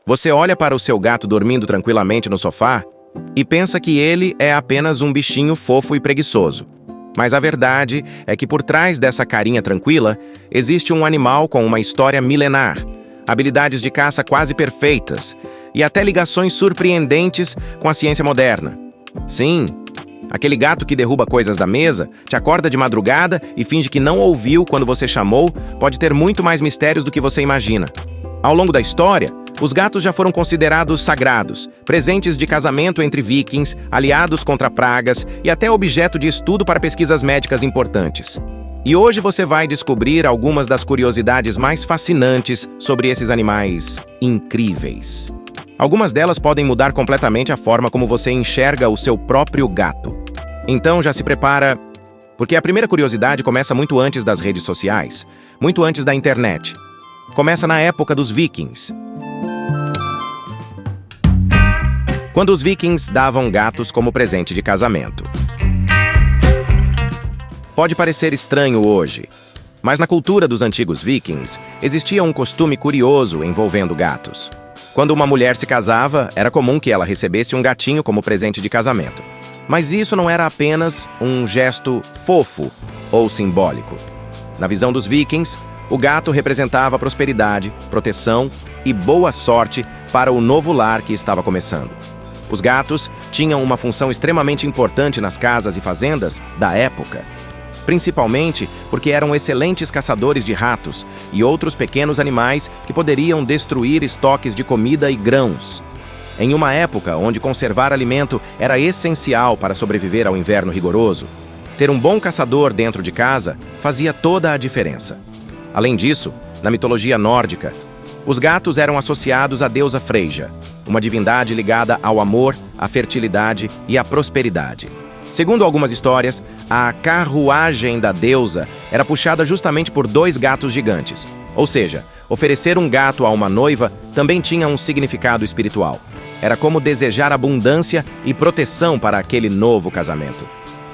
Você olha para o seu gato dormindo tranquilamente no sofá e pensa que ele é apenas um bichinho fofo e preguiçoso. Mas a verdade é que por trás dessa carinha tranquila existe um animal com uma história milenar, habilidades de caça quase perfeitas e até ligações surpreendentes com a ciência moderna. Sim, aquele gato que derruba coisas da mesa, te acorda de madrugada e finge que não ouviu quando você chamou, pode ter muito mais mistérios do que você imagina. Ao longo da história, os gatos já foram considerados sagrados, presentes de casamento entre vikings, aliados contra pragas e até objeto de estudo para pesquisas médicas importantes. E hoje você vai descobrir algumas das curiosidades mais fascinantes sobre esses animais incríveis. Algumas delas podem mudar completamente a forma como você enxerga o seu próprio gato. Então já se prepara, porque a primeira curiosidade começa muito antes das redes sociais, muito antes da internet. Começa na época dos vikings. Quando os vikings davam gatos como presente de casamento. Pode parecer estranho hoje, mas na cultura dos antigos vikings existia um costume curioso envolvendo gatos. Quando uma mulher se casava, era comum que ela recebesse um gatinho como presente de casamento. Mas isso não era apenas um gesto fofo ou simbólico. Na visão dos vikings, o gato representava prosperidade, proteção e boa sorte para o novo lar que estava começando. Os gatos tinham uma função extremamente importante nas casas e fazendas da época, principalmente porque eram excelentes caçadores de ratos e outros pequenos animais que poderiam destruir estoques de comida e grãos. Em uma época onde conservar alimento era essencial para sobreviver ao inverno rigoroso, ter um bom caçador dentro de casa fazia toda a diferença. Além disso, na mitologia nórdica, os gatos eram associados à deusa Freyja, uma divindade ligada ao amor, à fertilidade e à prosperidade. Segundo algumas histórias, a carruagem da deusa era puxada justamente por 2 gatos gigantes. Ou seja, oferecer um gato a uma noiva também tinha um significado espiritual. Era como desejar abundância e proteção para aquele novo casamento.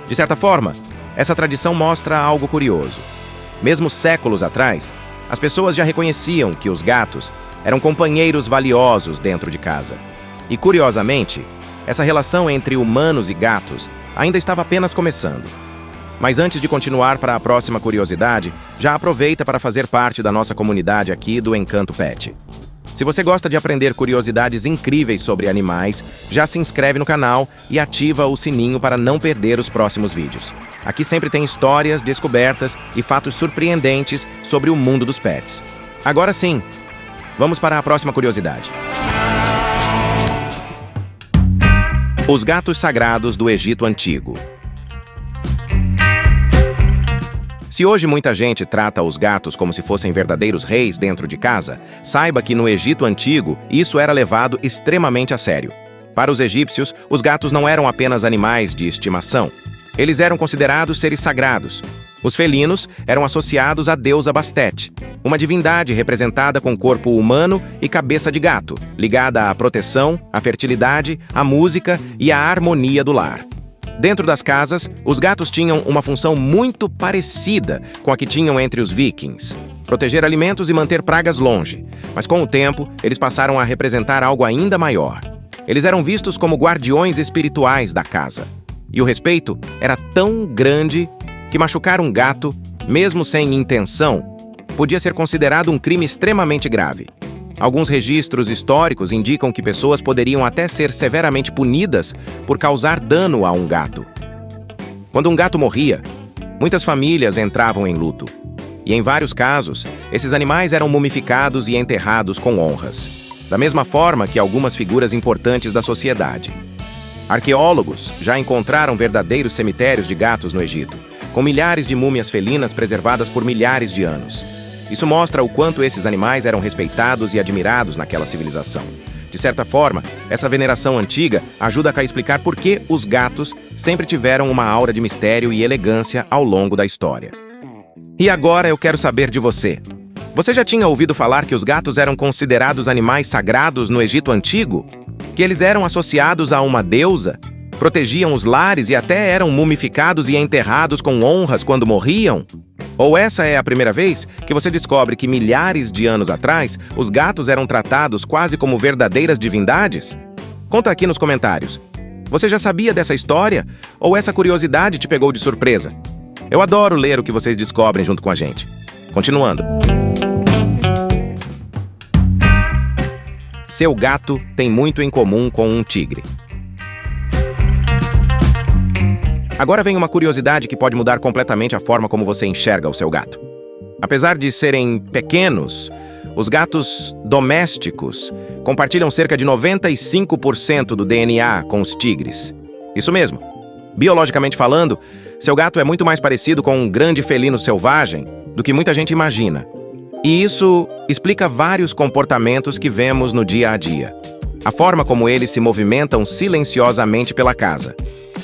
De certa forma, essa tradição mostra algo curioso. Mesmo séculos atrás, as pessoas já reconheciam que os gatos eram companheiros valiosos dentro de casa. E, curiosamente, essa relação entre humanos e gatos ainda estava apenas começando. Mas antes de continuar para a próxima curiosidade, já aproveita para fazer parte da nossa comunidade aqui do Encanto Pet. Se você gosta de aprender curiosidades incríveis sobre animais, já se inscreve no canal e ativa o sininho para não perder os próximos vídeos. Aqui sempre tem histórias, descobertas e fatos surpreendentes sobre o mundo dos pets. Agora sim, vamos para a próxima curiosidade. Os gatos sagrados do Egito Antigo. Se hoje muita gente trata os gatos como se fossem verdadeiros reis dentro de casa, saiba que no Egito Antigo isso era levado extremamente a sério. Para os egípcios, os gatos não eram apenas animais de estimação. Eles eram considerados seres sagrados. Os felinos eram associados à deusa Bastet, uma divindade representada com corpo humano e cabeça de gato, ligada à proteção, à fertilidade, à música e à harmonia do lar. Dentro das casas, os gatos tinham uma função muito parecida com a que tinham entre os vikings: proteger alimentos e manter pragas longe. Mas com o tempo, eles passaram a representar algo ainda maior. Eles eram vistos como guardiões espirituais da casa. E o respeito era tão grande que machucar um gato, mesmo sem intenção, podia ser considerado um crime extremamente grave. Alguns registros históricos indicam que pessoas poderiam até ser severamente punidas por causar dano a um gato. Quando um gato morria, muitas famílias entravam em luto. E em vários casos, esses animais eram mumificados e enterrados com honras, da mesma forma que algumas figuras importantes da sociedade. Arqueólogos já encontraram verdadeiros cemitérios de gatos no Egito, com milhares de múmias felinas preservadas por milhares de anos. Isso mostra o quanto esses animais eram respeitados e admirados naquela civilização. De certa forma, essa veneração antiga ajuda a explicar por que os gatos sempre tiveram uma aura de mistério e elegância ao longo da história. E agora eu quero saber de você. Você já tinha ouvido falar que os gatos eram considerados animais sagrados no Egito Antigo? Que eles eram associados a uma deusa? Protegiam os lares e até eram mumificados e enterrados com honras quando morriam? Ou essa é a primeira vez que você descobre que milhares de anos atrás, os gatos eram tratados quase como verdadeiras divindades? Conta aqui nos comentários. Você já sabia dessa história? Ou essa curiosidade te pegou de surpresa? Eu adoro ler o que vocês descobrem junto com a gente. Continuando. Seu gato tem muito em comum com um tigre. Agora vem uma curiosidade que pode mudar completamente a forma como você enxerga o seu gato. Apesar de serem pequenos, os gatos domésticos compartilham cerca de 95% do DNA com os tigres. Isso mesmo. Biologicamente falando, seu gato é muito mais parecido com um grande felino selvagem do que muita gente imagina. E isso explica vários comportamentos que vemos no dia a dia. A forma como eles se movimentam silenciosamente pela casa.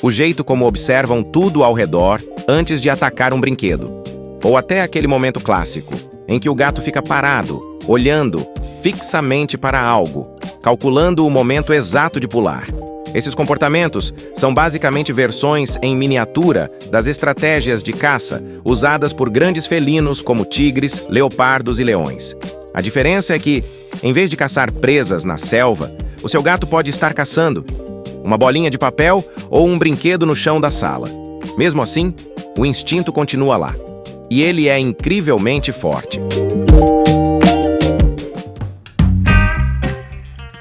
O jeito como observam tudo ao redor antes de atacar um brinquedo. Ou até aquele momento clássico, em que o gato fica parado, olhando fixamente para algo, calculando o momento exato de pular. Esses comportamentos são basicamente versões em miniatura das estratégias de caça usadas por grandes felinos como tigres, leopardos e leões. A diferença é que, em vez de caçar presas na selva, o seu gato pode estar caçando uma bolinha de papel ou um brinquedo no chão da sala. Mesmo assim, o instinto continua lá. E ele é incrivelmente forte.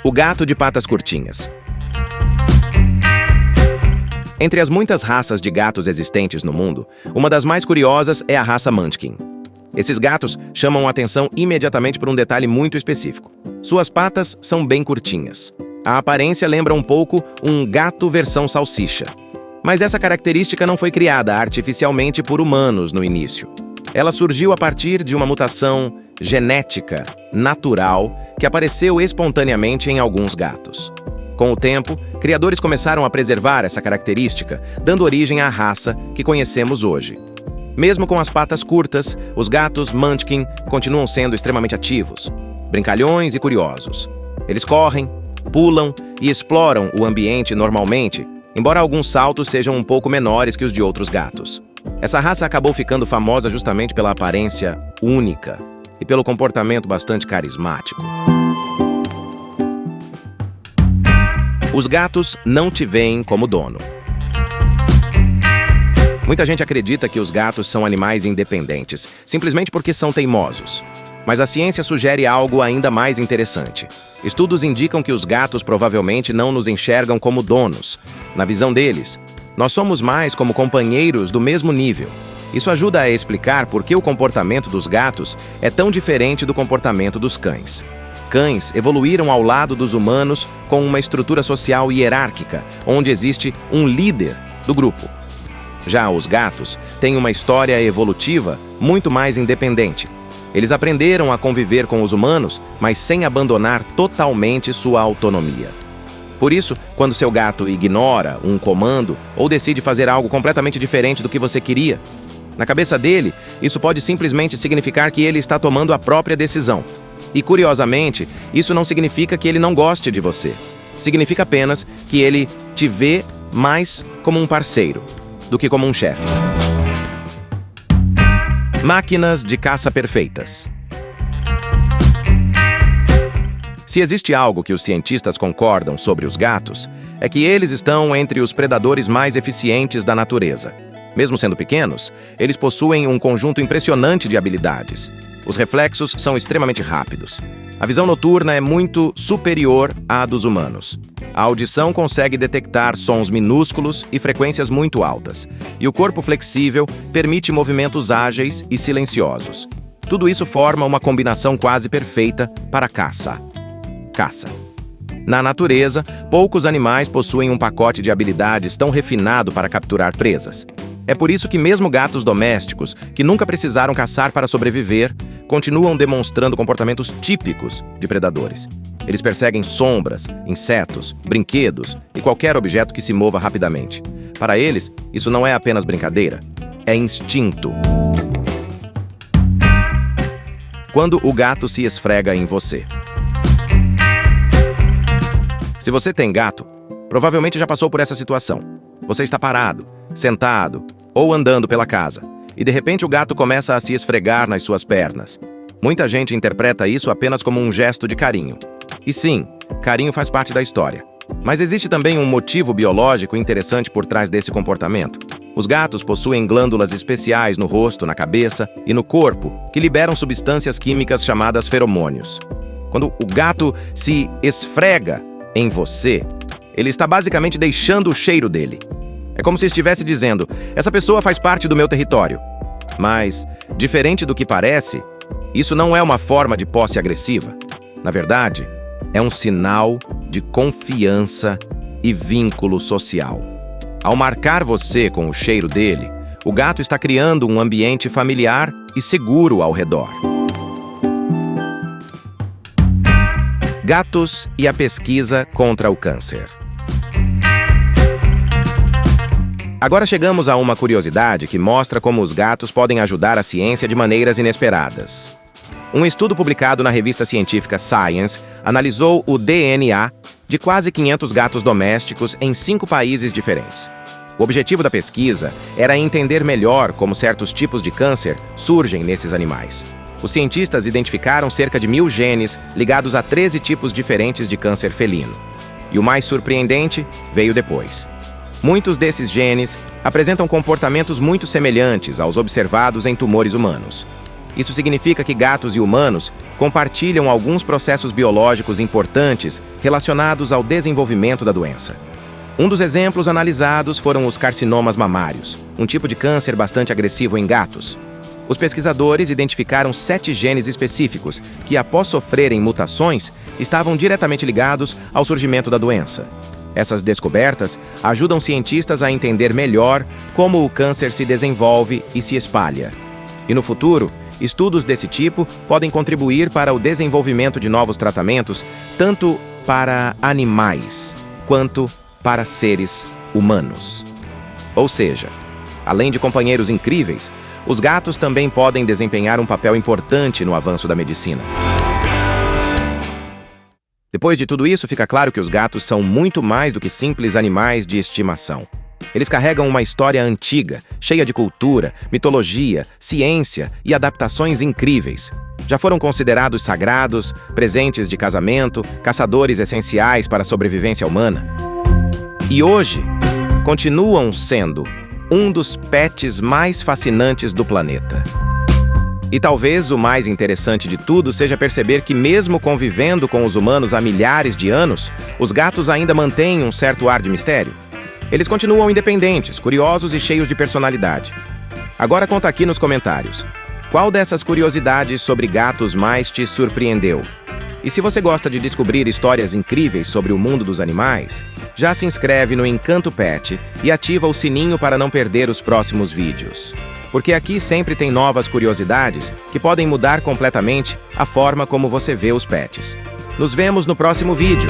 O gato de patas curtinhas. Entre as muitas raças de gatos existentes no mundo, uma das mais curiosas é a raça Munchkin. Esses gatos chamam a atenção imediatamente por um detalhe muito específico. Suas patas são bem curtinhas. A aparência lembra um pouco um gato versão salsicha. Mas essa característica não foi criada artificialmente por humanos no início. Ela surgiu a partir de uma mutação genética, natural, que apareceu espontaneamente em alguns gatos. Com o tempo, criadores começaram a preservar essa característica, dando origem à raça que conhecemos hoje. Mesmo com as patas curtas, os gatos Munchkin continuam sendo extremamente ativos, brincalhões e curiosos. Eles correm, pulam e exploram o ambiente normalmente, embora alguns saltos sejam um pouco menores que os de outros gatos. Essa raça acabou ficando famosa justamente pela aparência única e pelo comportamento bastante carismático. Os gatos não te veem como dono. Muita gente acredita que os gatos são animais independentes, simplesmente porque são teimosos. Mas a ciência sugere algo ainda mais interessante. Estudos indicam que os gatos provavelmente não nos enxergam como donos. Na visão deles, nós somos mais como companheiros do mesmo nível. Isso ajuda a explicar por que o comportamento dos gatos é tão diferente do comportamento dos cães. Cães evoluíram ao lado dos humanos com uma estrutura social hierárquica, onde existe um líder do grupo. Já os gatos têm uma história evolutiva muito mais independente. Eles aprenderam a conviver com os humanos, mas sem abandonar totalmente sua autonomia. Por isso, quando seu gato ignora um comando ou decide fazer algo completamente diferente do que você queria, na cabeça dele, isso pode simplesmente significar que ele está tomando a própria decisão. E, curiosamente, isso não significa que ele não goste de você. Significa apenas que ele te vê mais como um parceiro do que como um chefe. Máquinas de caça perfeitas. Se existe algo que os cientistas concordam sobre os gatos, é que eles estão entre os predadores mais eficientes da natureza. Mesmo sendo pequenos, eles possuem um conjunto impressionante de habilidades. Os reflexos são extremamente rápidos. A visão noturna é muito superior à dos humanos. A audição consegue detectar sons minúsculos e frequências muito altas. E o corpo flexível permite movimentos ágeis e silenciosos. Tudo isso forma uma combinação quase perfeita para caça. Na natureza, poucos animais possuem um pacote de habilidades tão refinado para capturar presas. É por isso que mesmo gatos domésticos, que nunca precisaram caçar para sobreviver, continuam demonstrando comportamentos típicos de predadores. Eles perseguem sombras, insetos, brinquedos e qualquer objeto que se mova rapidamente. Para eles, isso não é apenas brincadeira, é instinto. Quando o gato se esfrega em você. Se você tem gato, provavelmente já passou por essa situação. Você está parado, sentado ou andando pela casa, e de repente o gato começa a se esfregar nas suas pernas. Muita gente interpreta isso apenas como um gesto de carinho. E sim, carinho faz parte da história. Mas existe também um motivo biológico interessante por trás desse comportamento. Os gatos possuem glândulas especiais no rosto, na cabeça e no corpo que liberam substâncias químicas chamadas feromônios. Quando o gato se esfrega em você, ele está basicamente deixando o cheiro dele. É como se estivesse dizendo: essa pessoa faz parte do meu território. Mas, diferente do que parece, isso não é uma forma de posse agressiva. Na verdade, é um sinal de confiança e vínculo social. Ao marcar você com o cheiro dele, o gato está criando um ambiente familiar e seguro ao redor. Gatos e a pesquisa contra o câncer. Agora chegamos a uma curiosidade que mostra como os gatos podem ajudar a ciência de maneiras inesperadas. Um estudo publicado na revista científica Science analisou o DNA de quase 500 gatos domésticos em 5 países diferentes. O objetivo da pesquisa era entender melhor como certos tipos de câncer surgem nesses animais. Os cientistas identificaram cerca de 1.000 genes ligados a 13 tipos diferentes de câncer felino. E o mais surpreendente veio depois. Muitos desses genes apresentam comportamentos muito semelhantes aos observados em tumores humanos. Isso significa que gatos e humanos compartilham alguns processos biológicos importantes relacionados ao desenvolvimento da doença. Um dos exemplos analisados foram os carcinomas mamários, um tipo de câncer bastante agressivo em gatos. Os pesquisadores identificaram 7 genes específicos que, após sofrerem mutações, estavam diretamente ligados ao surgimento da doença. Essas descobertas ajudam cientistas a entender melhor como o câncer se desenvolve e se espalha. E no futuro, estudos desse tipo podem contribuir para o desenvolvimento de novos tratamentos, tanto para animais quanto para seres humanos. Ou seja, além de companheiros incríveis, os gatos também podem desempenhar um papel importante no avanço da medicina. Depois de tudo isso, fica claro que os gatos são muito mais do que simples animais de estimação. Eles carregam uma história antiga, cheia de cultura, mitologia, ciência e adaptações incríveis. Já foram considerados sagrados, presentes de casamento, caçadores essenciais para a sobrevivência humana. E hoje, continuam sendo um dos pets mais fascinantes do planeta. E talvez o mais interessante de tudo seja perceber que, mesmo convivendo com os humanos há milhares de anos, os gatos ainda mantêm um certo ar de mistério. Eles continuam independentes, curiosos e cheios de personalidade. Agora conta aqui nos comentários: qual dessas curiosidades sobre gatos mais te surpreendeu? E se você gosta de descobrir histórias incríveis sobre o mundo dos animais, já se inscreve no Encanto Pet e ativa o sininho para não perder os próximos vídeos. Porque aqui sempre tem novas curiosidades que podem mudar completamente a forma como você vê os pets. Nos vemos no próximo vídeo!